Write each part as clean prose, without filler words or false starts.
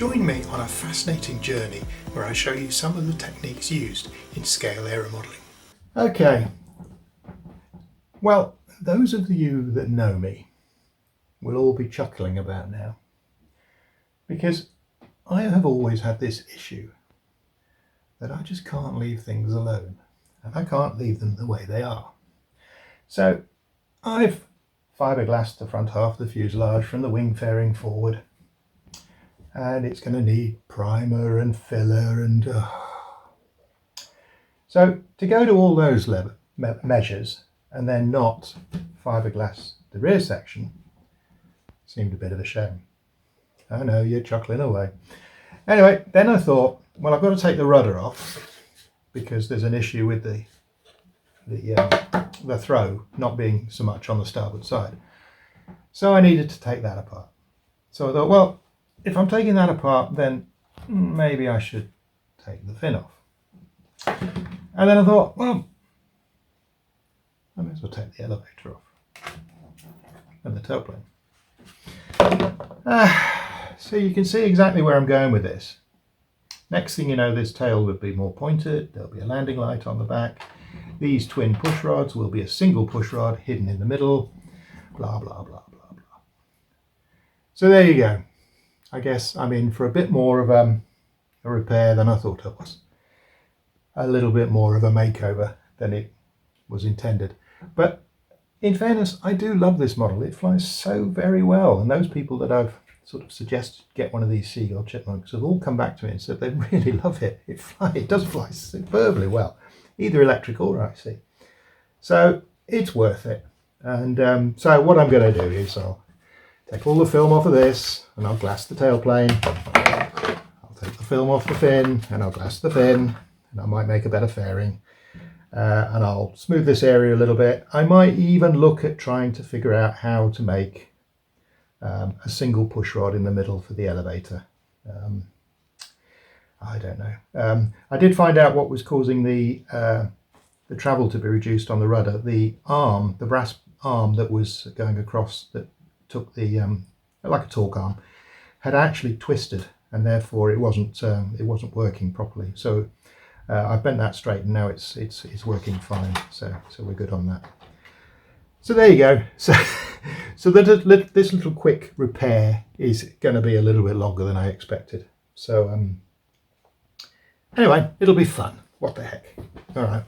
Join me on a fascinating journey where I show you some of the techniques used in scale area modelling. Okay, well, those of you that know me will all be chuckling about now, because I have always had this issue that I just can't leave things alone, and I can't leave them the way they are. So I've fiberglassed the front half of the fuselage from the wing fairing forward, and it's going to need primer and filler and so to go to all those measures and then not fiberglass the rear section seemed a bit of a shame. I know, you're chuckling away. Anyway, then I thought, well, I've got to take the rudder off because there's an issue with the throw not being so much on the starboard side. So I needed to take that apart. So I thought, well, if I'm taking that apart, then maybe I should take the fin off. And then I thought, well, I may as well take the elevator off and the tailplane. So you can see exactly where I'm going with this. Next thing you know, this tail would be more pointed. There'll be a landing light on the back. These twin push rods will be a single push rod hidden in the middle. Blah, blah, blah, blah, blah. So there you go. I guess I'm in for a bit more of a repair than I thought I was. A little bit more of a makeover than it was intended. But in fairness, I do love this model. It flies so very well. And those people that I've sort of suggested get one of these Seagull chipmunks have all come back to me and said they really love it. It does fly superbly well, either electric or IC. So it's worth it. And so what I'm going to do is I'll take all the film off of this and I'll glass the tailplane. I'll take the film off the fin and I'll glass the fin, and I might make a better fairing. And I'll smooth this area a little bit. I might even look at trying to figure out how to make a single push rod in the middle for the elevator. I don't know. I did find out what was causing the travel to be reduced on the rudder. The arm, the brass arm that was going across that took the like a torque arm, had actually twisted, and therefore it wasn't working properly. So I've bent that straight, and now it's working fine. So we're good on that. So there you go. So this little quick repair is going to be a little bit longer than I expected. So anyway, it'll be fun. What the heck? All right.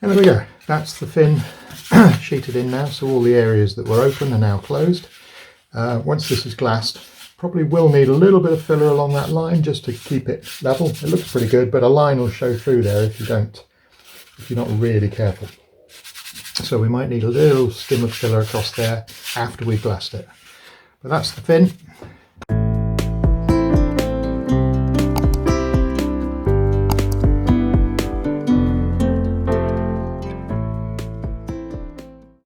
And there we go, that's the fin sheeted in now, so all the areas that were open are now closed. Once this is glassed, probably will need a little bit of filler along that line just to keep it level. It looks pretty good, but a line will show through there if you're not really careful. So we might need a little skim of filler across there after we've glassed it. But that's the fin.